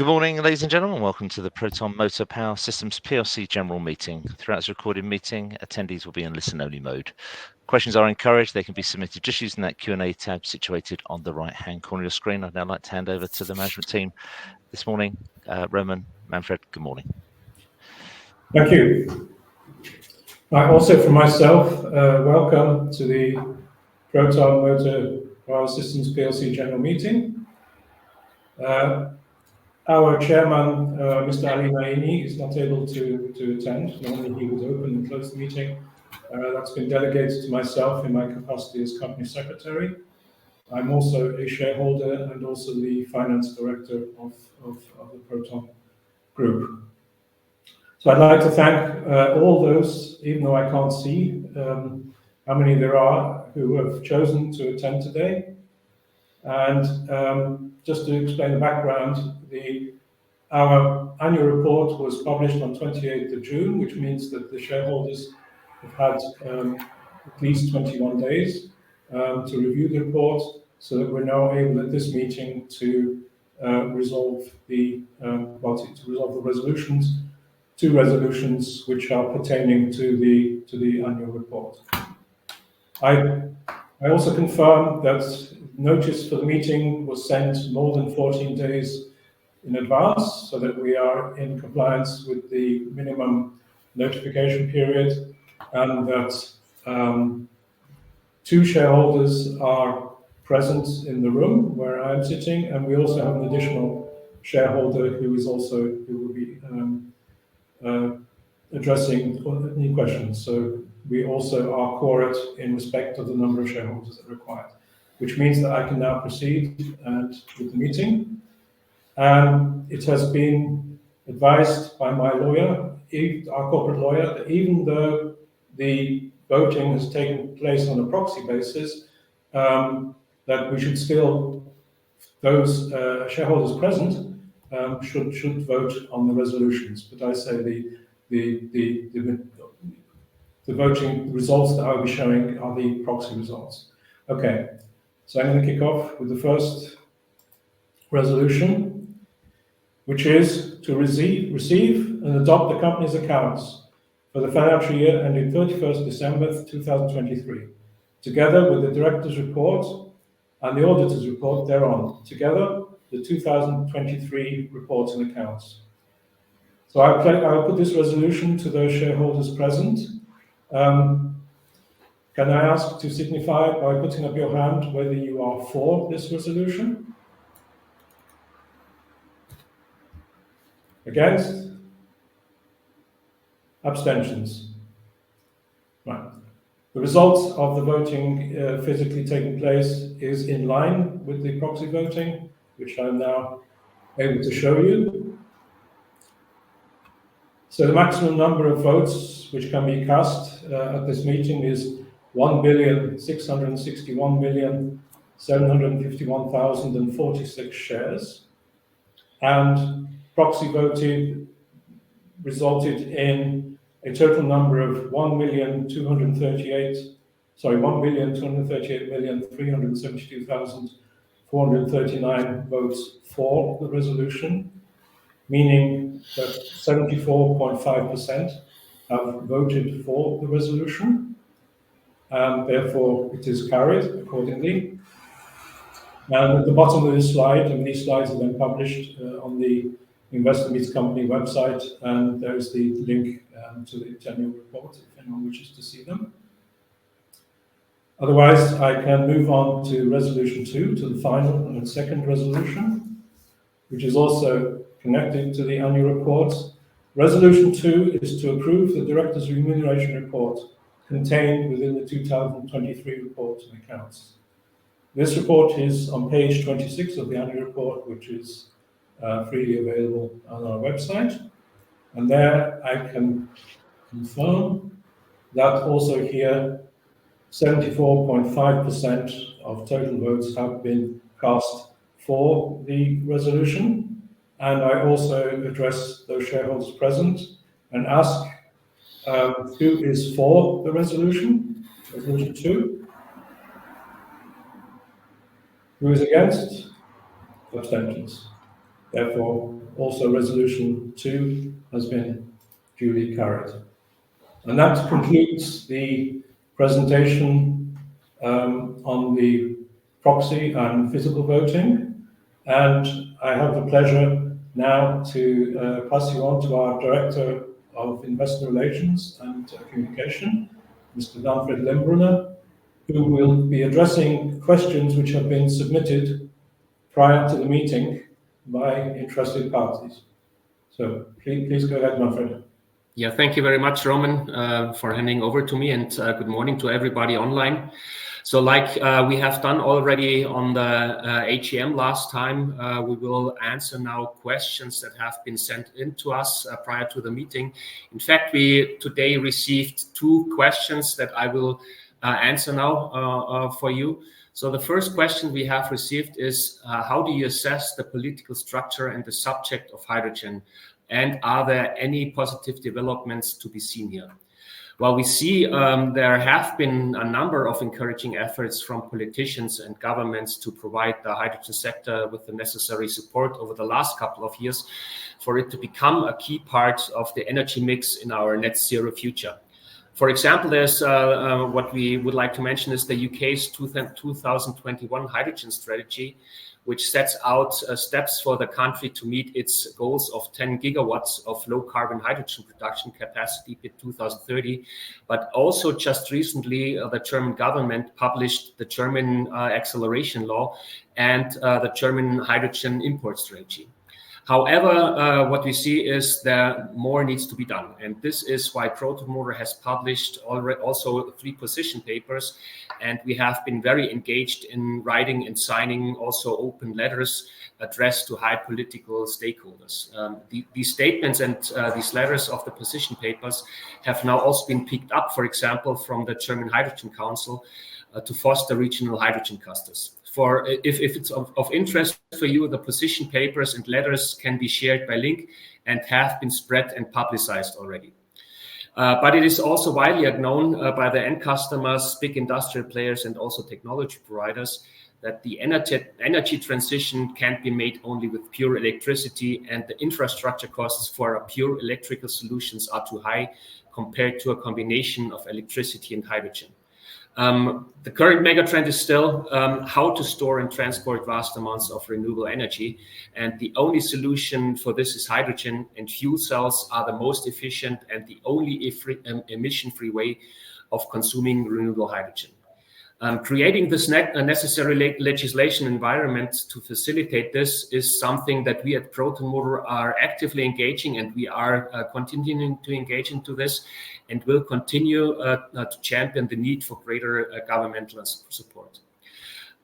Good morning, ladies and gentlemen. Welcome to the Proton Motor Power Systems PLC General Meeting. Throughout this recorded meeting, attendees will be in listen-only mode. Questions are encouraged. They can be submitted just using that Q&A tab situated on the right-hand corner of your screen. I'd now like to hand over to the management team this morning. Roman, Manfred, good morning. Thank you. Also from myself, welcome to the Proton Motor Power Systems PLC General Meeting. Our chairman, Mr. Ali Naini, is not able to attend. Normally he would open and close the meeting. That's been delegated to myself in my capacity as company secretary. I'm also a shareholder and also the finance director of the Proton Group. So I'd like to thank all those, even though I can't see how many there are, who have chosen to attend today. And just to explain the background, our annual report was published on 28th of June, which means that the shareholders have had at least 21 days to review the report, so that we're now able at this meeting to resolve the resolutions. Two resolutions which are pertaining to the annual report. I also confirm that notice for the meeting was sent more than 14 days in advance, so that we are in compliance with the minimum notification period, and that two shareholders are present in the room where I am sitting, and we also have an additional shareholder who will be addressing any questions. So we also are quorate in respect of the number of shareholders that are required, which means that I can now proceed with the meeting. It has been advised by my lawyer, our corporate lawyer, that even though the voting has taken place on a proxy basis, that we should still, those shareholders present, should vote on the resolutions. But I say the voting results that I'll be showing are the proxy results. Okay, so I'm going to kick off with the first resolution, which is to receive and adopt the company's accounts for the financial year ending 31st December 2023, together with the director's report and the auditor's report thereon, together the 2023 reports and accounts. So I'll put this resolution to those shareholders present. Can I ask to signify by putting up your hand whether you are for this resolution? Against? Abstentions? Right. The results of the voting physically taking place is in line with the proxy voting, which I'm now able to show you. So the maximum number of votes which can be cast at this meeting is 1,661,751,046 shares, and proxy voted resulted in a total number of 1,238,372,439 votes for the resolution, meaning that 74.5% have voted for the resolution, and therefore it is carried accordingly. And at the bottom of this slide, and these slides are then published on the Investor Meets Company website, and there is the link to the annual report if anyone wishes to see them. Otherwise, I can move on to resolution 2, to the final and second resolution, which is also connected to the annual report. Resolution 2 is to approve the director's remuneration report contained within the 2023 report and accounts. This report is on page 26 of the annual report, which is freely available on our website. And there I can confirm that also here 74.5% of total votes have been cast for the resolution. And I also address those shareholders present and ask who is for the resolution, resolution 2? Who is against? Abstentions. Therefore, also Resolution 2 has been duly carried. And that concludes the presentation on the proxy and physical voting. And I have the pleasure now to pass you on to our Director of Investor Relations and Communication, Mr. Manfred Limbrunner, who will be addressing questions which have been submitted prior to the meeting by interested parties. So please go ahead, Manfred. Yeah, thank you very much, Roman, for handing over to me, and good morning to everybody online. So like we have done already on the AGM last time, we will answer now questions that have been sent in to us prior to the meeting. In fact, we today received 2 questions that I will answer now for you. So the first question we have received is, how do you assess the political structure and the subject of hydrogen? And are there any positive developments to be seen here? Well, we see there have been a number of encouraging efforts from politicians and governments to provide the hydrogen sector with the necessary support over the last couple of years for it to become a key part of the energy mix in our net zero future. For example, there's what we would like to mention is the UK's 2021 hydrogen strategy, which sets out steps for the country to meet its goals of 10 gigawatts of low carbon hydrogen production capacity by 2030. But also just recently, the German government published the German acceleration law and the German hydrogen import strategy. However, what we see is that more needs to be done. And this is why PROTON has published already also 3 position papers. And we have been very engaged in writing and signing also open letters addressed to high political stakeholders. These statements and these letters of the position papers have now also been picked up, for example, from the German Hydrogen Council to foster regional hydrogen clusters. For if it's of interest for you, the position papers and letters can be shared by link and have been spread and publicized already. But it is also widely known by the end customers, big industrial players, and also technology providers that the energy transition can't be made only with pure electricity, and the infrastructure costs for a pure electrical solutions are too high compared to a combination of electricity and hydrogen. The current megatrend is still how to store and transport vast amounts of renewable energy. And the only solution for this is hydrogen, and fuel cells are the most efficient and the only emission-free way of consuming renewable hydrogen. Creating this necessary legislation environment to facilitate this is something that we at Proton are actively engaging, and we are continuing to engage into this and will continue to champion the need for greater governmental support.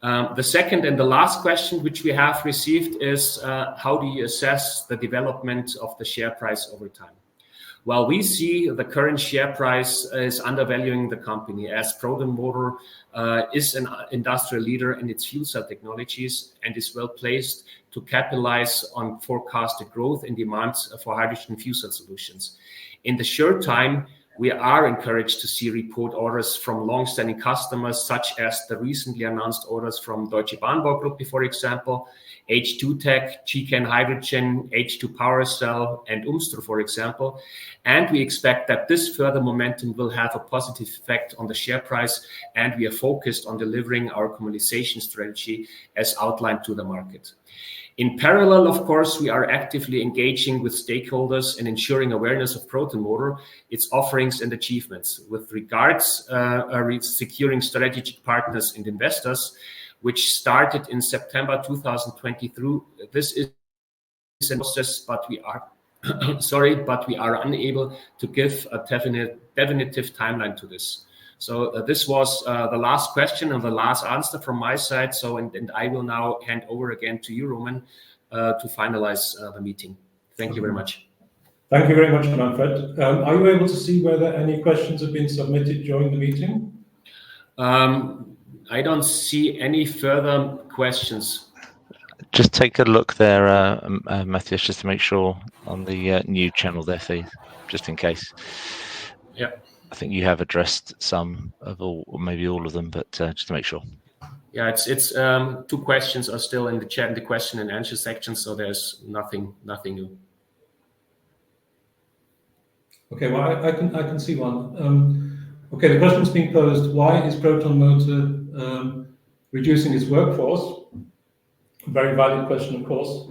The second and the last question which we have received is, how do you assess the development of the share price over time? Well, we see the current share price is undervaluing the company, as Proton is an industrial leader in its fuel cell technologies and is well placed to capitalize on forecasted growth in demands for hydrogen fuel cell solutions. In the short time, we are encouraged to see report orders from long-standing customers, such as the recently announced orders from Deutsche Bahnbaugruppe, for example, H2 Tech, GCAN Hydrogen, H2 Power Cell, and Umstro, for example. And we expect that this further momentum will have a positive effect on the share price, and we are focused on delivering our commercialization strategy as outlined to the market. In parallel, of course, we are actively engaging with stakeholders and ensuring awareness of Proton, its offerings and achievements. With regards securing strategic partners and investors, which started in September 2023. This is a process, but we are but we are unable to give a definitive timeline to this. So this was the last question and the last answer from my side. So, and I will now hand over again to you, Roman, to finalize the meeting. Thank you very much. Thank you very much, Manfred. Are you able to see whether any questions have been submitted during the meeting? I don't see any further questions. Just take a look there, Matthias, just to make sure on the new channel there for you, just in case. Yeah. I think you have addressed some of all, or maybe all of them, but just to make sure. Yeah, it's 2 questions are still in the chat, in the question and answer section, so there's nothing new. Okay, well, I can see one. Okay, the question's being posed: why is Proton Motor reducing its workforce? A very valid question, of course.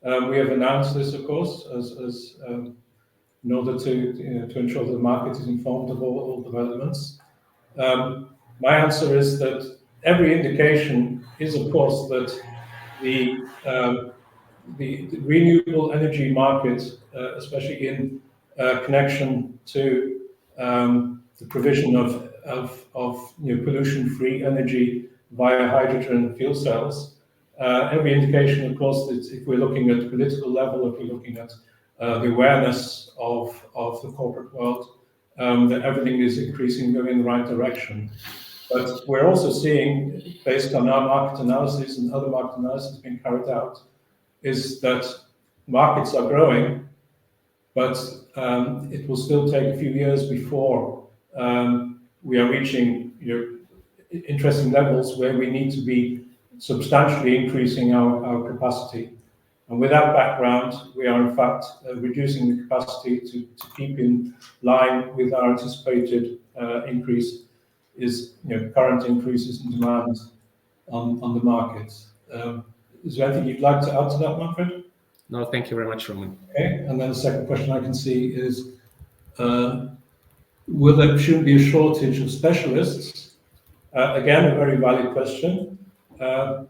We have announced this, of course, as in order to ensure that the market is informed of all developments. My answer is that every indication is, of course, that the renewable energy market, especially in connection to the provision of pollution-free energy via hydrogen fuel cells. Every indication, of course, that if we're looking at the political level, if we're looking at the awareness of the corporate world, that everything is increasing, going in the right direction. But we're also seeing, based on our market analysis and other market analysis being carried out, is that markets are growing, but it will still take a few years before we are reaching interesting levels where we need to be substantially increasing our capacity. And with that background, we are in fact reducing the capacity to keep in line with our anticipated current increases in demand on the market. Is there anything you'd like to add to that, Manfred? No, thank you very much, Roman. Okay, and then the second question I can see is, shouldn't be a shortage of specialists? Again, a very valid question.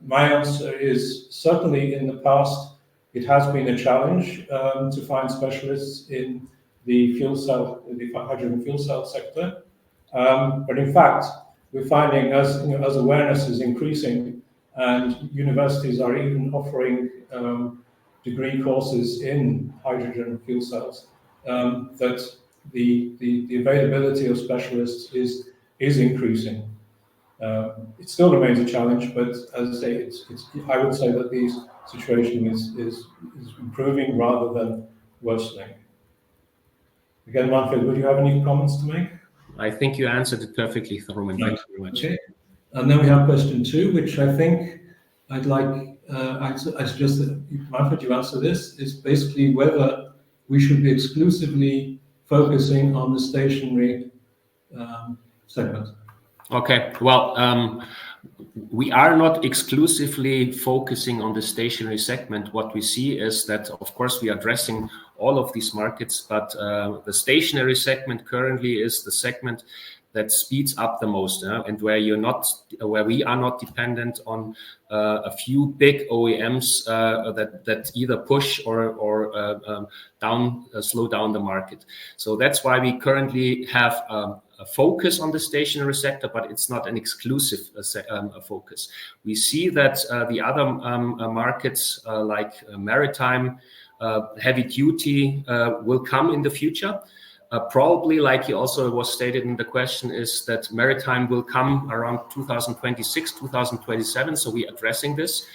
My answer is certainly in the past, it has been a challenge to find specialists in the hydrogen fuel cell sector. But in fact, we're finding as awareness is increasing and universities are even offering degree courses in hydrogen fuel cells, that the availability of specialists is increasing. It still remains a challenge, but as I say, I would say that the situation is improving rather than worsening. Again, Manfred, would you have any comments to make? I think you answered it perfectly, Roman. Thank you very much. Okay. And then we have question 2, which I think I'd like, I suggest that Manfred, you answer this, is basically whether we should be exclusively focusing on the stationary segment. Okay, well, we are not exclusively focusing on the stationary segment. What we see is that, of course, we are addressing all of these markets, but the stationary segment currently is the segment that speeds up the most, and where we are not dependent on a few big OEMs that either push or slow down the market. So that's why we currently have a focus on the stationary sector, but it's not an exclusive focus. We see that the other markets like maritime, heavy duty will come in the future. Probably, like you also was stated in the question, is that maritime will come around 2026, 2027. So we are addressing this.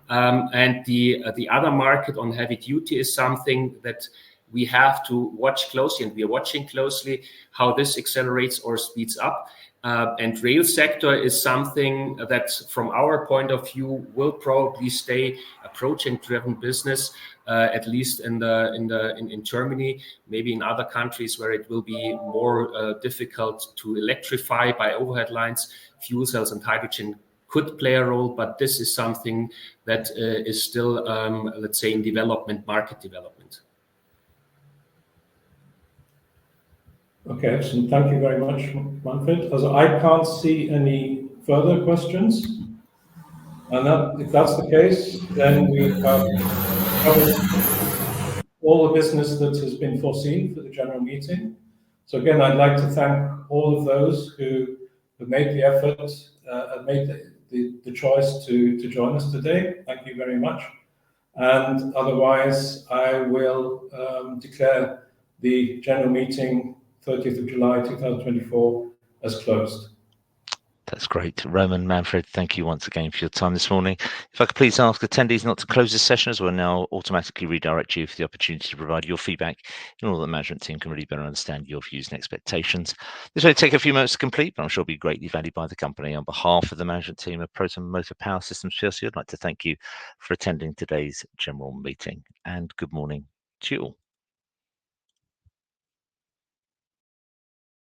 And the other market on heavy duty is something that we have to watch closely, and we are watching closely how this accelerates or speeds up. And rail sector is something that, from our point of view, will probably stay a project-driven business, at least in Germany, maybe in other countries where it will be more difficult to electrify by overhead lines. Fuel cells and hydrogen could play a role, but this is something that is still, let's say, in market development. Okay, excellent. Thank you very much, Manfred. As I can't see any further questions, and if that's the case, then we have covered all the business that has been foreseen for the general meeting. So again, I'd like to thank all of those who have made the effort, have made the choice to join us today. Thank you very much. And otherwise, I will declare the general meeting 30th of July 2024 as closed. That's great. Roman, Manfred, thank you once again for your time this morning. If I could please ask attendees not to close this session, as we'll now automatically redirect you for the opportunity to provide your feedback in order that the management team can really better understand your views and expectations. This may take a few moments to complete, but I'm sure it'll be greatly valued by the company. On behalf of the management team of Proton Motor Power Systems PLC, I'd like to thank you for attending today's general meeting, and good morning to you all.